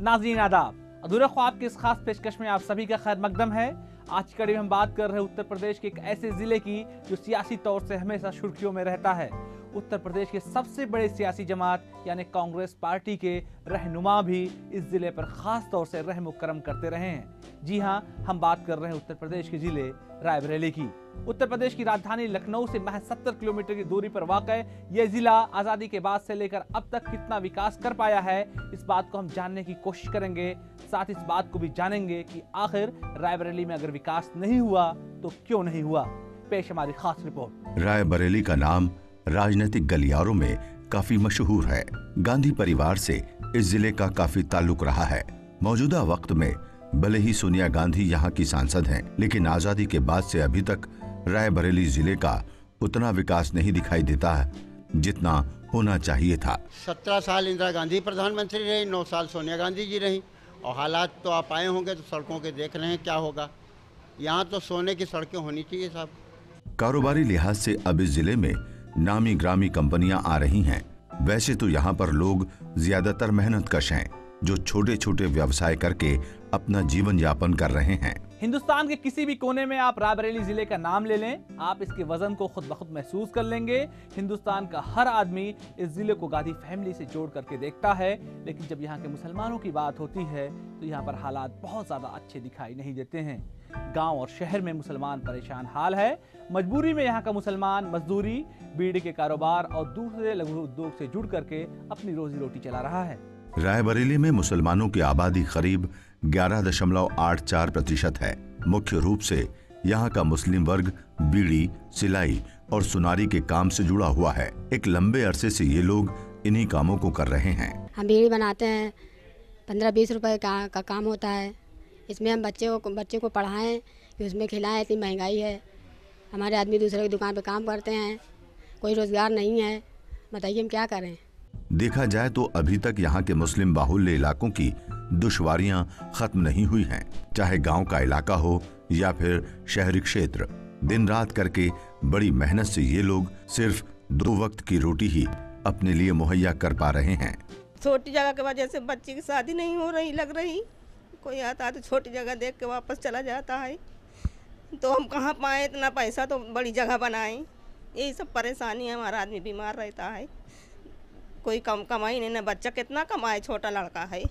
नाज़रीन आदाब, अधूरे ख्वाब की इस खास पेशकश में आप सभी का खैर मकदम है। आज की कड़ी में हम बात कर रहे हैं उत्तर प्रदेश के एक ऐसे जिले की जो सियासी तौर से हमेशा सुर्खियों में रहता है। उत्तर प्रदेश के सबसे बड़े सियासी जमात यानी कांग्रेस पार्टी के रहनुमा भी इस जिले पर खास तौर से रहम करम करते रहे हैं। जी हां, हम बात कर रहे हैं उत्तर प्रदेश के जिले रायबरेली की। उत्तर प्रदेश की राजधानी लखनऊ से महज 70 किलोमीटर की दूरी पर वाक़ यह जिला आज़ादी के बाद से लेकर अब तक कितना विकास कर पाया है, इस बात को हम जानने की कोशिश करेंगे। साथ इस बात को भी जानेंगे कि आखिर रायबरेली में अगर विकास नहीं हुआ तो क्यों नहीं हुआ। पेश हमारी खास रिपोर्ट। रायबरेली का नाम राजनीतिक गलियारों में काफी मशहूर है। गांधी परिवार से इस जिले का काफी ताल्लुक रहा है। मौजूदा वक्त में भले ही सोनिया गांधी यहाँ की सांसद हैं, लेकिन आजादी के बाद से अभी तक रायबरेली जिले का उतना विकास नहीं दिखाई देता है जितना होना चाहिए था। 17 साल इंदिरा गांधी प्रधानमंत्री रही, 9 साल सोनिया गांधी जी रही, और हालात तो आप आए होंगे तो सड़कों के देख रहे हैं क्या होगा। यहाँ तो सोने की सड़कें होनी चाहिए साहब। कारोबारी लिहाज से अब इस जिले में नामी ग्रामी कंपनियां आ रही हैं। वैसे तो यहाँ पर लोग ज्यादातर मेहनतकश हैं जो छोटे छोटे व्यवसाय करके अपना जीवन यापन कर रहे हैं। हिंदुस्तान के किसी भी कोने में आप रायबरेली जिले का नाम ले लें, आप इसके वजन को खुद ब खुद महसूस कर लेंगे। हिंदुस्तान का हर आदमी इस जिले को गांधी फैमिली से जोड़ करके देखता है, लेकिन जब यहाँ के मुसलमानों की बात होती है तो यहाँ पर हालात बहुत ज्यादा अच्छे दिखाई नहीं देते हैं। गांव और शहर में मुसलमान परेशान हाल है। मजबूरी में यहाँ का मुसलमान मजदूरी, बीड़ी के कारोबार और दूसरे लघु उद्योग से जुड़ करके अपनी रोजी रोटी चला रहा है। रायबरेली में मुसलमानों की आबादी करीब 11.84% है। मुख्य रूप से यहाँ का मुस्लिम वर्ग बीड़ी, सिलाई और सुनारी के काम से जुड़ा हुआ है। एक लंबे अरसे से ये लोग इन्हीं कामों को कर रहे हैं। हम बीड़ी बनाते हैं, 15-20 रुपए का काम होता है। इसमें हम बच्चे को पढ़ाएं कि उसमें खिलाएं। इतनी महंगाई है, हमारे आदमी दूसरे की दुकान पे काम करते हैं, कोई रोजगार नहीं है। बताइए हम क्या करें। देखा जाए तो अभी तक यहाँ के मुस्लिम बाहुल्य इलाकों की दुश्वारियां खत्म नहीं हुई हैं, चाहे गांव का इलाका हो या फिर शहरी क्षेत्र। दिन रात करके बड़ी मेहनत से ये लोग सिर्फ 2 वक्त की रोटी ही अपने लिए मुहैया कर पा रहे हैं। छोटी जगह की वजह से बच्ची की शादी नहीं हो रही लग रही। कोई आता है तो छोटी जगह देख के वापस चला जाता है, तो हम कहाँ पाएँ इतना पैसा, तो बड़ी जगह बनाएं। यही सब परेशानी है। हमारा आदमी बीमार रहता है, कोई कम कमाई नहीं, ना बच्चा कितना कमाए, छोटा लड़का है।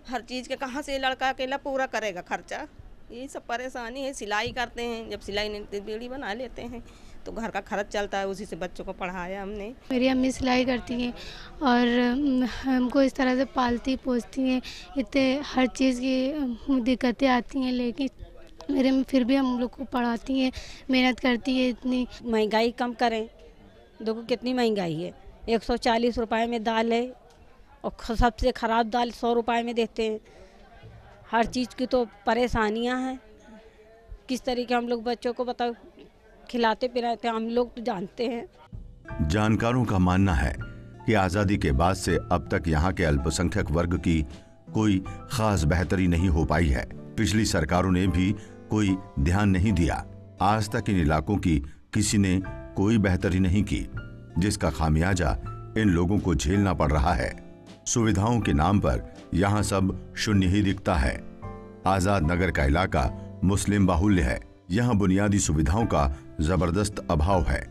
हर चीज़ के कहाँ से लड़का अकेला पूरा करेगा खर्चा। यही सब परेशानी है। सिलाई करते हैं, जब सिलाई नहीं तो बीड़ी बना लेते हैं, तो घर का खर्च चलता है, उसी से बच्चों को पढ़ाया हमने। मेरी अम्मी सिलाई करती हैं और हमको इस तरह से पालती पोसती हैं। इतने हर चीज़ की दिक्कतें आती हैं, लेकिन मेरे में फिर भी हम लोग को पढ़ाती हैं, मेहनत करती है। इतनी महंगाई कम करें, देखो कितनी महंगाई है। 140 रुपए में दाल है और सबसे ख़राब दाल 100 रुपए में देते हैं। हर चीज़ की तो परेशानियां हैं। किस तरीके हम लोग बच्चों को बताओ खिलाते पिलाते, हम लोग तो जानते हैं। जानकारों का मानना है कि आजादी के बाद से अब तक यहाँ के अल्पसंख्यक वर्ग की कोई खास बेहतरी नहीं हो पाई है। पिछली सरकारों ने भी कोई ध्यान नहीं दिया। आज तक इन इलाकों की किसी ने कोई बेहतरी नहीं की, जिसका खामियाजा इन लोगों को झेलना पड़ रहा है। सुविधाओं के नाम पर यहाँ सब शून्य ही दिखता है। आजाद नगर का इलाका मुस्लिम बाहुल्य है। यहाँ बुनियादी सुविधाओं का जबरदस्त अभाव है।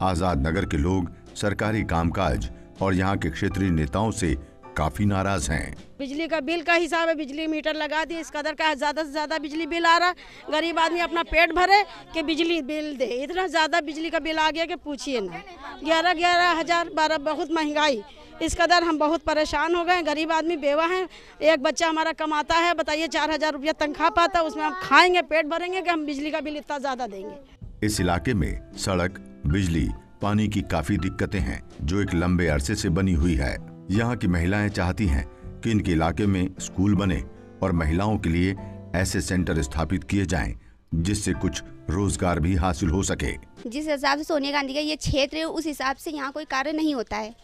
आजाद नगर के लोग सरकारी कामकाज और यहाँ के क्षेत्रीय नेताओं से काफी नाराज हैं। बिजली का बिल का हिसाब है, बिजली मीटर लगा दिए, इस कदर का ज़्यादा से ज़्यादा बिजली बिल आ रहा। गरीब आदमी अपना पेट भरे कि बिजली बिल दे। इतना ज़्यादा बिजली का बिल आ गया कि पूछिए ना। 11 हज़ार 12 बहुत महंगाई। इस कदर हम बहुत परेशान हो गए। गरीब आदमी बेवा हैं, एक बच्चा हमारा कमाता है, बताइए 4000 रुपया तनख्वाह पाता है, उसमें हम खाएंगे पेट भरेंगे कि हम बिजली का बिल इतना ज़्यादा देंगे। इस इलाके में सड़क, बिजली, पानी की काफी दिक्कतें हैं जो एक लंबे अरसे से बनी हुई है। यहाँ की महिलाएं चाहती हैं कि इनके इलाके में स्कूल बने और महिलाओं के लिए ऐसे सेंटर स्थापित किए जाएं जिससे कुछ रोजगार भी हासिल हो सके। जिस हिसाब से सोनिया गांधी का ये क्षेत्र है, उस हिसाब से यहाँ कोई कार्य नहीं होता है।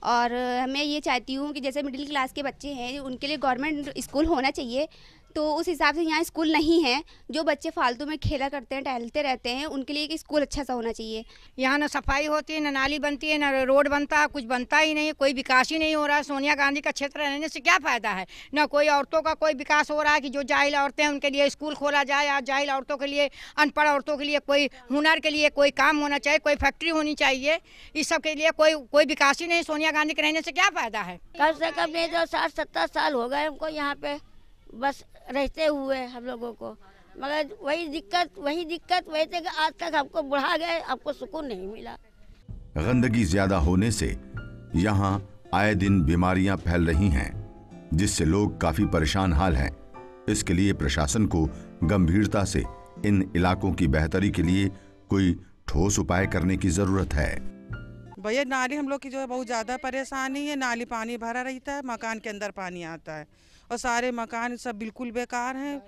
और मैं ये चाहती हूँ कि जैसे मिडिल क्लास के बच्चे हैं, उनके लिए गवर्नमेंट स्कूल होना चाहिए, तो उस हिसाब से यहाँ स्कूल नहीं है। जो बच्चे फालतू में खेला करते हैं, टहलते रहते हैं, उनके लिए एक स्कूल अच्छा सा होना चाहिए। यहाँ ना सफाई होती है, ना नाली बनती है, ना रोड बनता है, कुछ बनता ही नहीं, कोई विकास ही नहीं हो रहा है। सोनिया गांधी का क्षेत्र रहने से क्या फ़ायदा है? ना कोई औरतों का कोई विकास हो रहा है कि जो जाहिल औरतें हैं उनके लिए स्कूल खोला जाए, या जाहिल औरतों के लिए, अनपढ़ औरतों के लिए कोई हुनर के लिए कोई काम होना चाहिए, कोई फैक्ट्री होनी चाहिए। इस सब के लिए कोई विकास ही नहीं। सोनिया गांधी के रहने से क्या फ़ायदा है? कम से कम नहीं तो 60-70 साल हो गए हमको यहाँ पे बस रहते हुए हम लोगों को, मगर वही दिक्कत वही थे कि आज तक हमको बुढ़ा गए, हमको सुकून नहीं मिला। गंदगी ज्यादा होने से यहाँ आए दिन बीमारियां फैल रही हैं, जिससे लोग काफी परेशान हाल हैं। इसके लिए प्रशासन को गंभीरता से इन इलाकों की बेहतरी के लिए कोई ठोस उपाय करने की जरूरत है। भैया नाली हम लोग की जो है बहुत ज़्यादा परेशानी है। नाली पानी भरा रहता है, मकान के अंदर पानी आता है और सारे मकान सब बिल्कुल बेकार हैं,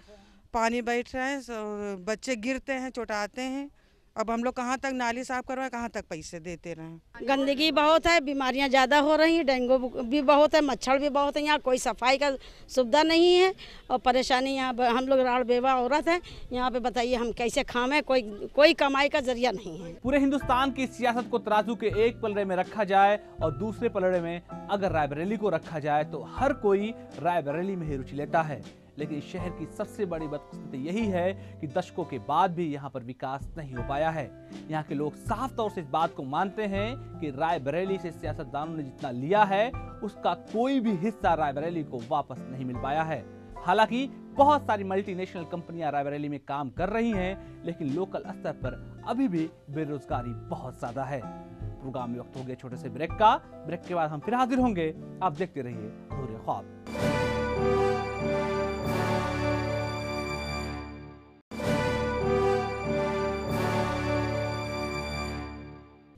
पानी बैठ रहे हैं, बच्चे गिरते हैं, चोटाते हैं। अब हम लोग कहाँ तक नाली साफ करवाएं, कहाँ तक पैसे देते रहें? गंदगी बहुत है, बीमारियां ज़्यादा हो रही हैं, डेंगू भी बहुत है, मच्छर भी बहुत है। यहाँ कोई सफाई का सुविधा नहीं है और परेशानी यहाँ हम लोग राड़ बेवा औरत हैं, यहाँ पे बताइए हम कैसे खाएं? कोई कमाई का जरिया नहीं है। पूरे हिंदुस्तान की सियासत को तराजू के एक पलड़े में रखा जाए और दूसरे पलड़े में अगर रायबरेली को रखा जाए तो हर कोई रायबरेली में ही रुचि लेता है। लेकिन इस शहर की सबसे बड़ी बदकिस्मती यही है कि दशकों के बाद भी यहाँ पर विकास नहीं हो पाया है। यहाँ के लोग साफ तौर से इस बात को मानते हैं कि रायबरेली से सियासतदानों ने जितना लिया है उसका कोई भी हिस्सा रायबरेली को वापस नहीं मिल पाया है। हालांकि बहुत सारी मल्टीनेशनल कंपनियां रायबरेली में काम कर रही हैं, लेकिन लोकल स्तर पर अभी भी बेरोजगारी बहुत ज्यादा है। प्रोग्राम में वक्त हो गया छोटे से ब्रेक का। ब्रेक के बाद हम फिर हाजिर होंगे। आप देखते रहिए अधूरे ख्वाब।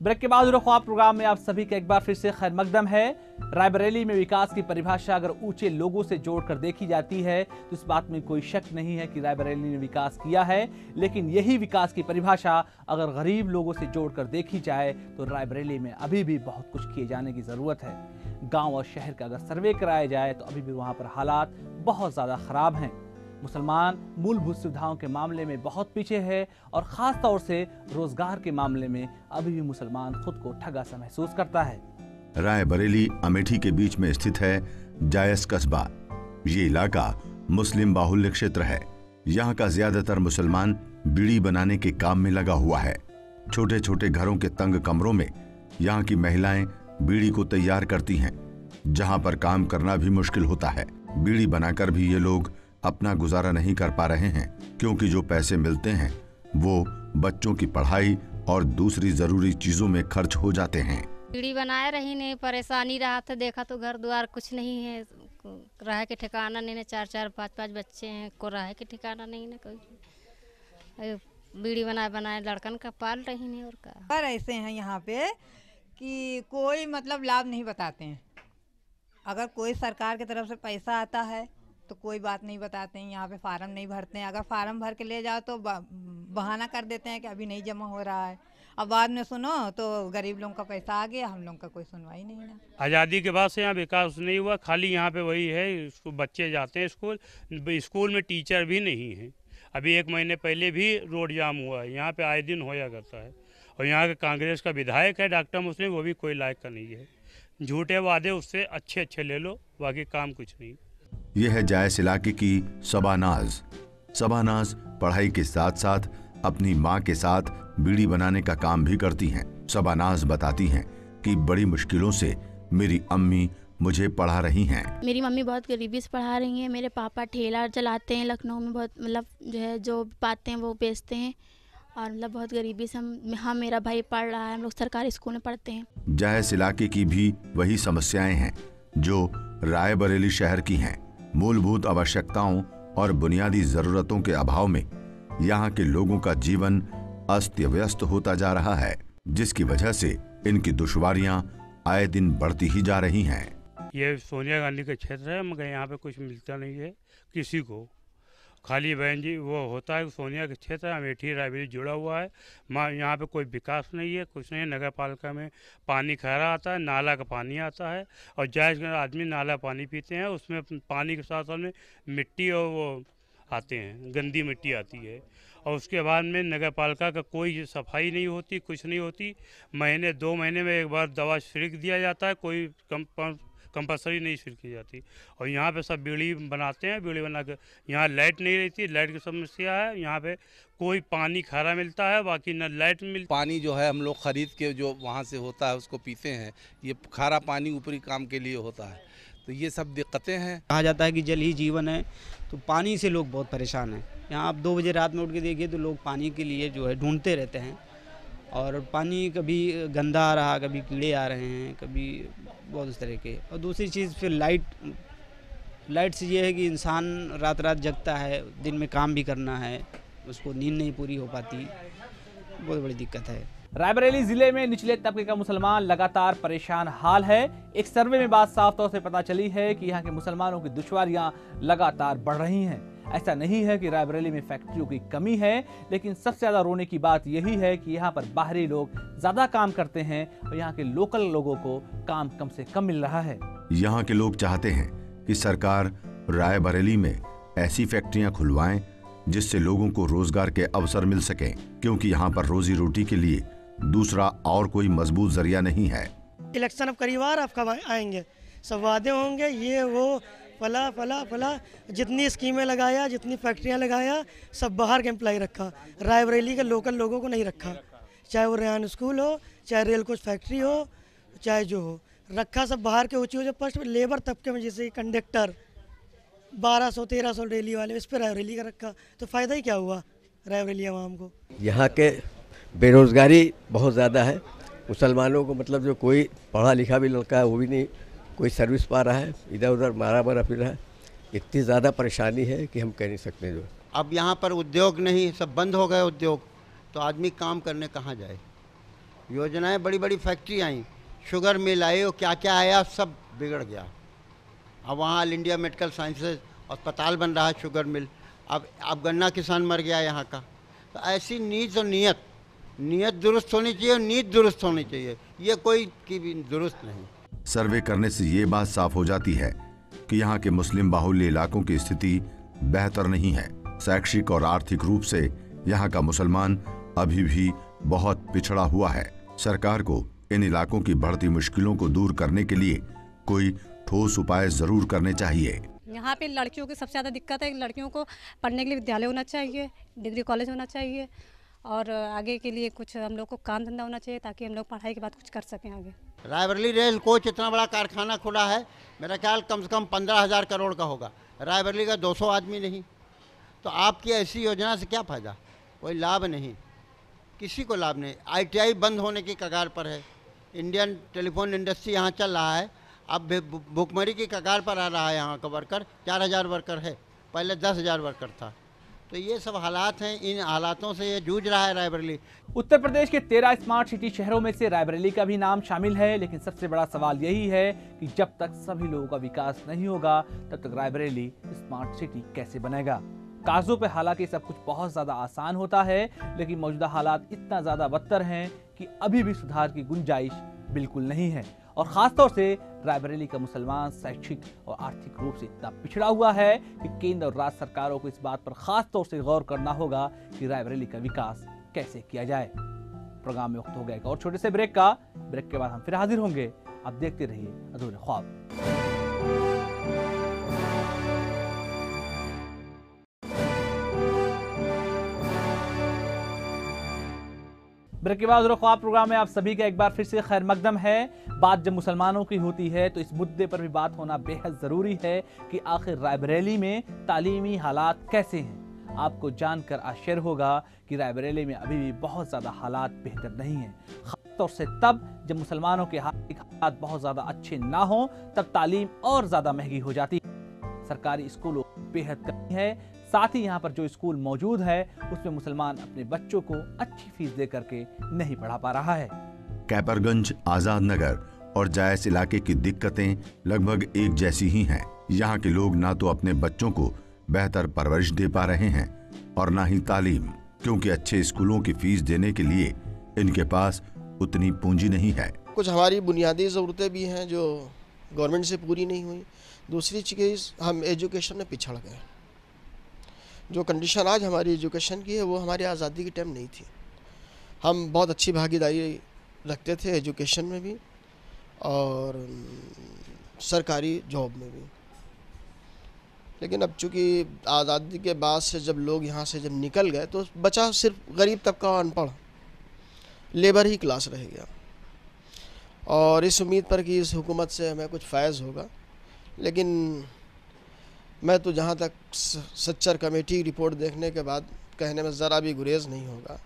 ब्रेक के बाद ख्वाब प्रोग्राम में आप सभी का एक बार फिर से खैर मकदम है। रायबरेली में विकास की परिभाषा अगर ऊंचे लोगों से जोड़कर देखी जाती है तो इस बात में कोई शक नहीं है कि रायबरेली ने विकास किया है। लेकिन यही विकास की परिभाषा अगर गरीब लोगों से जोड़कर देखी जाए तो रायबरेली में अभी भी बहुत कुछ किए जाने की जरूरत है। गांव और शहर का अगर सर्वे कराया जाए तो अभी भी वहां पर हालात बहुत ज्यादा खराब हैं। मुसलमान मूलभूत सुविधाओं के मामले में बहुत पीछे है और खास तौर से रोजगार के मामले में अभी भी मुसलमान खुद को ठगा सा महसूस करता है। रायबरेली अमेठी के बीच में स्थित है जायस कस्बा। ये इलाका मुस्लिम बाहुल्य क्षेत्र है। यहाँ का ज्यादातर मुसलमान बीड़ी बनाने के काम में लगा हुआ है। छोटे छोटे घरों के तंग कमरों में यहाँ की महिलाएं बीड़ी को तैयार करती हैं, जहाँ पर काम करना भी मुश्किल होता है। बीड़ी बनाकर भी ये लोग अपना गुजारा नहीं कर पा रहे हैं, क्योंकि जो पैसे मिलते हैं वो बच्चों की पढ़ाई और दूसरी जरूरी चीजों में खर्च हो जाते हैं। बीड़ी बनाए रही नहीं, परेशानी रहा था, देखा तो घर द्वार कुछ नहीं है, रह के ठिकाना नहीं है, 4-4 5-5 बच्चे हैं, को रह के ठिकाना नहीं है, कोई बीड़ी बनाए लड़कन का पाल रही नहीं। और का पर ऐसे हैं यहाँ पे कि कोई मतलब लाभ नहीं बताते हैं। अगर कोई सरकार की तरफ से पैसा आता है तो कोई बात नहीं बताते हैं। यहाँ पे फार्म नहीं भरते हैं। अगर फार्म भर के ले जाओ तो बहाना कर देते हैं कि अभी नहीं जमा हो रहा है। अब बाद में सुनो तो गरीब लोगों का पैसा आ गया, हम लोगों का कोई सुनवाई नहीं है। आज़ादी के बाद से यहाँ विकास नहीं हुआ, खाली यहाँ पे वही है, बच्चे जाते हैं स्कूल में टीचर भी नहीं है। अभी 1 महीने पहले भी रोड जाम हुआ है, यहाँ पे आए दिन होया करता है। और यहाँ के कांग्रेस का विधायक है डॉक्टर मुस्लिम, वो भी कोई लायक का नहीं है। झूठे वादे उससे अच्छे ले लो, बाकी काम कुछ नहीं। यह है जायस इलाके की शबानाज। शबानाज पढ़ाई के साथ साथ अपनी माँ के साथ बीड़ी बनाने का काम भी करती हैं। शबानाज बताती हैं कि बड़ी मुश्किलों से मेरी अम्मी मुझे पढ़ा रही हैं। मेरी मम्मी बहुत गरीबी से पढ़ा रही हैं। मेरे पापा ठेला चलाते हैं लखनऊ में, बहुत मतलब जो पाते हैं वो बेचते हैं और मतलब बहुत गरीबी से हम मेरा भाई पढ़ रहा है, हम लोग सरकारी स्कूल में पढ़ते हैं। जायस इलाके की भी वही समस्याएं हैं जो रायबरेली शहर की हैं। मूलभूत आवश्यकताओं और बुनियादी जरूरतों के अभाव में यहाँ के लोगों का जीवन अस्त व्यस्त होता जा रहा है, जिसकी वजह से इनकी दुश्वारियां आए दिन बढ़ती ही जा रही हैं। ये सोनिया गांधी का क्षेत्र है, मगर यहाँ पे कुछ मिलता नहीं है किसी को। खाली बहन जी वो होता है सोनिया का क्षेत्र है, अमेठी रायबरेली जुड़ा हुआ है। यहाँ पे कोई विकास नहीं है, कुछ नहीं है। नगर पालिका में पानी खैरा आता है, नाला का पानी आता है और जायज आदमी नाला पानी पीते हैं। उसमें पानी के साथ साथ में मिट्टी और वो आते हैं, गंदी मिट्टी आती है। और उसके बाद में नगर पालिका का कोई सफाई नहीं होती, कुछ नहीं होती। महीने 2 महीने में एक बार दवा छिड़क दिया जाता है, कोई कंपल्सरी नहीं छिड़की जाती। और यहाँ पे सब बीड़ी बनाते हैं, बीड़ी बना कर यहाँ लाइट नहीं रहती, लाइट की समस्या है। यहाँ पे कोई पानी खारा मिलता है, बाकी न लाइट मिलती। पानी जो है हम लोग ख़रीद के जो वहाँ से होता है उसको पीते हैं। ये खारा पानी ऊपरी काम के लिए होता है, तो ये सब दिक्कतें हैं। कहा जाता है कि जल ही जीवन है, तो पानी से लोग बहुत परेशान हैं। यहाँ आप 2 बजे रात में उठ के देखिए तो लोग पानी के लिए जो है ढूंढते रहते हैं, और पानी कभी गंदा आ रहा, कभी कीड़े आ रहे हैं, कभी बहुत उस तरह के। और दूसरी चीज़ फिर लाइट से ये है कि इंसान रात रात जगता है, दिन में काम भी करना है, उसको नींद नहीं पूरी हो पाती, बहुत बड़ी दिक्कत है। रायबरेली जिले में निचले तबके का मुसलमान लगातार परेशान हाल है। एक सर्वे में बात साफ तौर से पता चली है कि यहाँ के मुसलमानों की दुश्वारियां लगातार बढ़ रही हैं। ऐसा नहीं है कि रायबरेली में फैक्ट्रियों की कमी है, लेकिन सबसे ज्यादा रोने की बात यही है कि यहाँ पर बाहरी लोग ज्यादा काम करते हैं और यहाँ के लोकल लोगों को काम कम से कम मिल रहा है। यहाँ के लोग चाहते हैं कि सरकार रायबरेली में ऐसी फैक्ट्रियां खुलवाएं जिससे लोगों को रोजगार के अवसर मिल सकें, क्योंकि यहाँ पर रोजी रोटी के लिए दूसरा और कोई मजबूत जरिया नहीं है। इलेक्शन अब करीब आ रहा, अब कब आएंगे, सब वादे होंगे, ये वो फला फला फला, जितनी स्कीमें लगाया, जितनी फैक्ट्रियां लगाया, सब बाहर के एम्प्लॉय रखा, रायबरेली के लोकल लोगों को नहीं रखा। चाहे वो रेहान स्कूल हो, चाहे रेल कोच फैक्ट्री हो, चाहे जो हो, रखा सब बाहर के ऊँचे पोस्ट लेबर तबके में, जैसे कंडक्टर 1200-1300 डेली वाले, इस पर रायबरेली का रखा, तो फ़ायदा ही क्या हुआ रायबरेली आवाम को। यहाँ के बेरोज़गारी बहुत ज़्यादा है। मुसलमानों को मतलब जो कोई पढ़ा लिखा भी लड़का है वो भी नहीं कोई सर्विस पा रहा है, इधर उधर मारा फिर रहा है। इतनी ज़्यादा परेशानी है कि हम कह नहीं सकते। जो अब यहाँ पर उद्योग नहीं, सब बंद हो गए उद्योग, तो आदमी काम करने कहाँ जाए। योजनाएं बड़ी बड़ी फैक्ट्री आई, शुगर मिल आई, और क्या क्या आया, सब बिगड़ गया। अब वहाँ ऑल इंडिया मेडिकल साइंसेज अस्पताल बन रहा है, शुगर मिल। अब गन्ना किसान मर गया यहाँ का। तो ऐसी नीयत और नीयत दुरुस्त होनी चाहिए और नीयत दुरुस्त होनी चाहिए, ये कोई की भी दुरुस्त नहीं। सर्वे करने से ये बात साफ हो जाती है कि यहाँ के मुस्लिम बाहुल्य इलाकों की स्थिति बेहतर नहीं है। शैक्षिक और आर्थिक रूप से यहाँ का मुसलमान अभी भी बहुत पिछड़ा हुआ है। सरकार को इन इलाकों की बढ़ती मुश्किलों को दूर करने के लिए कोई ठोस उपाय जरूर करने चाहिए। यहाँ पे लड़कियों की सबसे ज़्यादा दिक्कत है कि लड़कियों को पढ़ने के लिए विद्यालय होना चाहिए, डिग्री कॉलेज होना चाहिए, और आगे के लिए कुछ हम लोग को काम धंधा होना चाहिए ताकि हम लोग पढ़ाई के बाद कुछ कर सकें आगे। रायबरेली रेल कोच इतना बड़ा कारखाना खुला है, मेरा ख्याल कम से कम 15,000 करोड़ का होगा। रायबरेली का 200 आदमी नहीं, तो आपकी ऐसी योजना से क्या फ़ायदा, कोई लाभ नहीं, किसी को लाभ नहीं। ITI बंद होने की कगार पर है। इंडियन टेलीफोन इंडस्ट्री यहाँ चल रहा है, अब भूखमरी की कगार पर आ रहा है। यहाँ का वर्कर 4,000 वर्कर है, पहले 10,000 वर्कर था। तो ये सब हालात हैं, इन हालातों से ये जूझ रहा है रायबरेली। उत्तर प्रदेश के 13 स्मार्ट सिटी शहरों में से रायबरेली का भी नाम शामिल है, लेकिन सबसे बड़ा सवाल यही है कि जब तक सभी लोगों का विकास नहीं होगा तब तक रायबरेली स्मार्ट सिटी कैसे बनेगा। कागजों पे हालांकि सब कुछ बहुत ज्यादा आसान होता है, लेकिन मौजूदा हालात इतना ज्यादा बदतर हैं कि अभी भी सुधार की गुंजाइश बिल्कुल नहीं है। और खासतौर से रायबरेली का मुसलमान शैक्षिक और आर्थिक रूप से इतना पिछड़ा हुआ है कि केंद्र और राज्य सरकारों को इस बात पर खास तौर से गौर करना होगा कि रायबरेली का विकास कैसे किया जाए। प्रोग्राम में वक्त हो गया एक और छोटे से ब्रेक का। ब्रेक के बाद हम फिर हाजिर होंगे। आप देखते रहिए अधूरे ख्वाब। ब्रेक के बाद अधूरे ख्वाब प्रोग्राम में आप सभी का एक बार फिर से खैर मकदम है। बात जब मुसलमानों की होती है तो इस मुद्दे पर भी बात होना बेहद जरूरी है कि आखिर रायबरेली में तालीमी हालात कैसे हैं। आपको जानकर आश्चर्य होगा कि रायबरेली में अभी भी बहुत ज़्यादा हालात बेहतर नहीं हैं। खासतौर से तब जब मुसलमानों के हालात बहुत ज़्यादा अच्छे ना हों, तब तालीम और ज़्यादा महंगी हो जाती है। सरकारी स्कूलों बेहद कमी है, साथ ही यहाँ पर जो स्कूल मौजूद है उसमें मुसलमान अपने बच्चों को अच्छी फीस दे करके नहीं पढ़ा पा रहा है। कैपरगंज, आजाद नगर और जायस इलाके की दिक्कतें लगभग एक जैसी ही हैं। यहाँ के लोग ना तो अपने बच्चों को बेहतर परवरिश दे पा रहे हैं और ना ही तालीम, क्योंकि अच्छे स्कूलों की फीस देने के लिए इनके पास उतनी पूंजी नहीं है। कुछ हमारी बुनियादी ज़रूरतें भी हैं जो गवर्नमेंट से पूरी नहीं हुई। दूसरी चीज़, हम एजुकेशन में पिछड़ गए। जो कंडीशन आज हमारी एजुकेशन की है वो हमारी आज़ादी के टाइम नहीं थी। हम बहुत अच्छी भागीदारी रखते थे एजुकेशन में भी और सरकारी जॉब में भी, लेकिन अब चूँकि आज़ादी के बाद से जब लोग यहाँ से जब निकल गए तो बचा सिर्फ गरीब तबका, अनपढ़ लेबर ही क्लास रह गया। और इस उम्मीद पर कि इस हुकूमत से हमें कुछ फ़ायदा होगा, लेकिन मैं तो जहाँ तक सच्चर कमेटी रिपोर्ट देखने के बाद कहने में ज़रा भी गुरेज नहीं होगा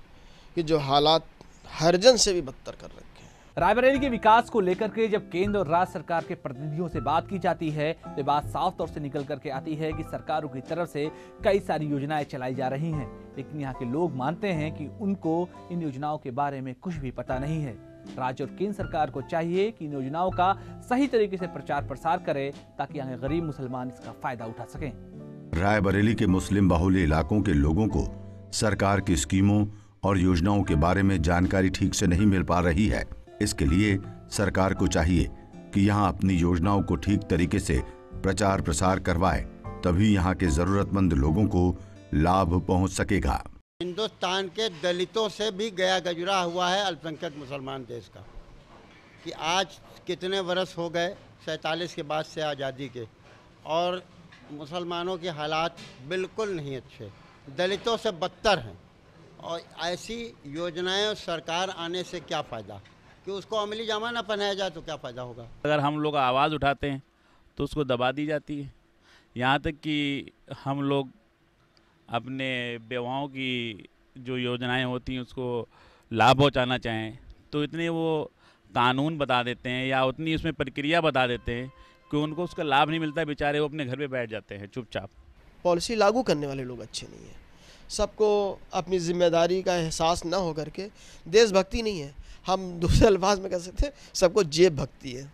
कि जो हालात हरजन से भी बदतर कर रखे हैं। रायबरेली के विकास को लेकर के जब केंद्र और राज्य सरकार के प्रतिनिधियों से बात की जाती है तो बात साफ तौर से निकल करके आती है कि सरकारों की तरफ से कई सारी योजनाएं चलाई जा रही हैं, लेकिन यहाँ के लोग मानते हैं कि उनको इन योजनाओं के बारे में कुछ भी पता नहीं है। राज्य और केंद्र सरकार को चाहिए कि इन योजनाओं का सही तरीके से प्रचार प्रसार करे ताकि यहाँ गरीब मुसलमान इसका फायदा उठा सकें। रायबरेली के मुस्लिम बाहुल्य इलाकों के लोगों को सरकार की स्कीमों और योजनाओं के बारे में जानकारी ठीक से नहीं मिल पा रही है। इसके लिए सरकार को चाहिए कि यहाँ अपनी योजनाओं को ठीक तरीके से प्रचार प्रसार करवाए, तभी यहाँ के जरूरतमंद लोगों को लाभ पहुँच सकेगा। हिंदुस्तान के दलितों से भी गया गजरा हुआ है अल्पसंख्यक मुसलमान देश का, कि आज कितने वर्ष हो गए 47 के बाद से आज़ादी के, और मुसलमानों के हालात बिल्कुल नहीं अच्छे, दलितों से बदतर हैं। और ऐसी योजनाएं सरकार आने से क्या फ़ायदा, कि उसको अमली जामा ना पहनाया जाए तो क्या फ़ायदा होगा। अगर हम लोग आवाज़ उठाते हैं तो उसको दबा दी जाती है। यहाँ तक कि हम लोग अपने बेवाओं की जो योजनाएं होती हैं उसको लाभ पहुँचाना चाहें तो इतने वो कानून बता देते हैं या उतनी उसमें प्रक्रिया बता देते हैं कि उनको उसका लाभ नहीं मिलता, बेचारे वो अपने घर पे बैठ जाते हैं चुपचाप। पॉलिसी लागू करने वाले लोग अच्छे नहीं हैं। सबको अपनी जिम्मेदारी का एहसास ना हो करके, देशभक्ति नहीं है, हम दूसरे अल्फाज में कह सकते हैं सबको जेब भक्ति है।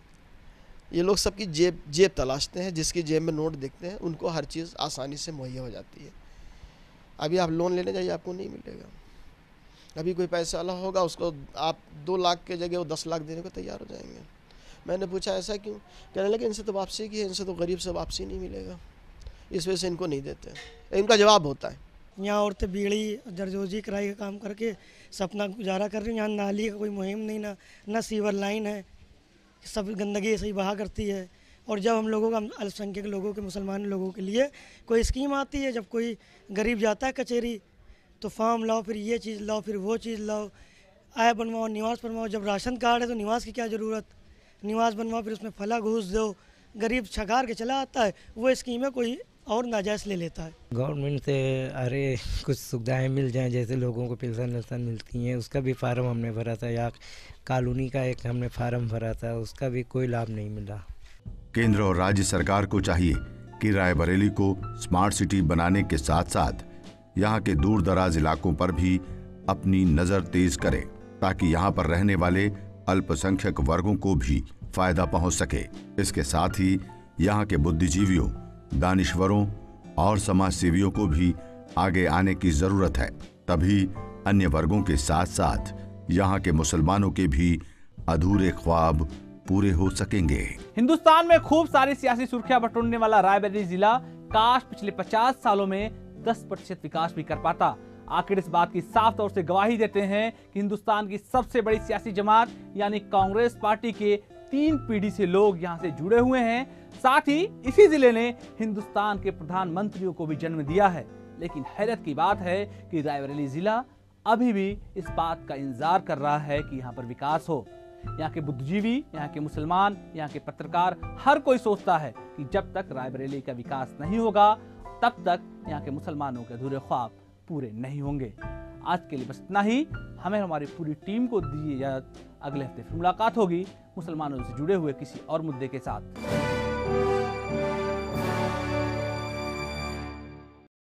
ये लोग सबकी जेब तलाशते हैं, जिसकी जेब में नोट देखते हैं उनको हर चीज़ आसानी से मुहैया हो जाती है। अभी आप लोन लेने जाइए आपको नहीं मिलेगा। अभी कोई पैसा वाला होगा उसको आप 2 लाख के जगह वो 10 लाख देने को तैयार हो जाएंगे। मैंने पूछा ऐसा क्यों, कहने लगे इनसे तो वापसी की है, इनसे तो गरीब से वापसी नहीं मिलेगा, इस वजह से इनको नहीं देते। इनका जवाब होता है यहाँ औरतें बीड़ी दरजोजी कराई का काम करके सपना गुजारा कर रही हैं। यहाँ नाली का कोई मुहिम नहीं, ना सीवर लाइन है, सब गंदगी ऐसे ही बहा करती है। और जब हम लोगों का अल्पसंख्यक लोगों के मुसलमान लोगों के लिए कोई स्कीम आती है, जब कोई गरीब जाता है कचहरी तो फॉर्म लाओ, फिर ये चीज़ लाओ, फिर वो चीज़ लाओ, आय बनवाओ, निवास बनवाओ। जब राशन कार्ड है तो निवास की क्या ज़रूरत, निवास बनवाओ, फिर उसमें फला घूस दो, गरीब छकार के चला आता है, वो स्कीमें कोई और नाजायज़ ले लेता है। गवर्नमेंट से अरे कुछ सुविधाएं मिल जाएं, जैसे लोगों को पेंशन वेंशन मिलती हैं, उसका भी फार्म हमने भरा था, या कॉलोनी का एक हमने फार्म भरा था, उसका भी कोई लाभ नहीं मिला। केंद्र और राज्य सरकार को चाहिए कि रायबरेली को स्मार्ट सिटी बनाने के साथ साथ यहाँ के दूर दराज इलाकों पर भी अपनी नजर तेज करे, ताकि यहाँ पर रहने वाले अल्पसंख्यक वर्गों को भी फायदा पहुँच सके। इसके साथ ही यहाँ के बुद्धिजीवियों, दानिश्वरों और समाज सेवियों को भी आगे आने की जरूरत है, तभी अन्य वर्गों के साथ साथ यहाँ के मुसलमानों के भी अधूरे ख्वाब पूरे हो सकेंगे। हिंदुस्तान में खूब सारी सियासी सुर्खियां बटोरने वाला रायबरेली जिला काश पिछले 50 सालों में 10% विकास भी कर पाता। आखिर इस बात की साफ तौर से गवाही देते हैं कि हिंदुस्तान की सबसे बड़ी सियासी जमात यानी कांग्रेस पार्टी के 3 पीढ़ी से लोग यहाँ से जुड़े हुए हैं। साथ ही इसी जिले ने हिंदुस्तान के प्रधानमंत्रियों को भी जन्म दिया है। लेकिन हैरत की बात है कि रायबरेली जिला अभी भी इस बात का इंतजार कर रहा है कि यहाँ पर विकास हो। यहाँ के बुद्धिजीवी, यहाँ के मुसलमान, यहाँ के पत्रकार, हर कोई सोचता है कि जब तक रायबरेली का विकास नहीं होगा तब तक यहाँ के मुसलमानों के अधूरे ख्वाब पूरे नहीं होंगे। आज के लिए बस इतना ही। हमें हमारी पूरी टीम को दीजिए इजाजत। अगले हफ्ते फिर मुलाकात होगी मुसलमानों से जुड़े हुए किसी और मुद्दे के साथ।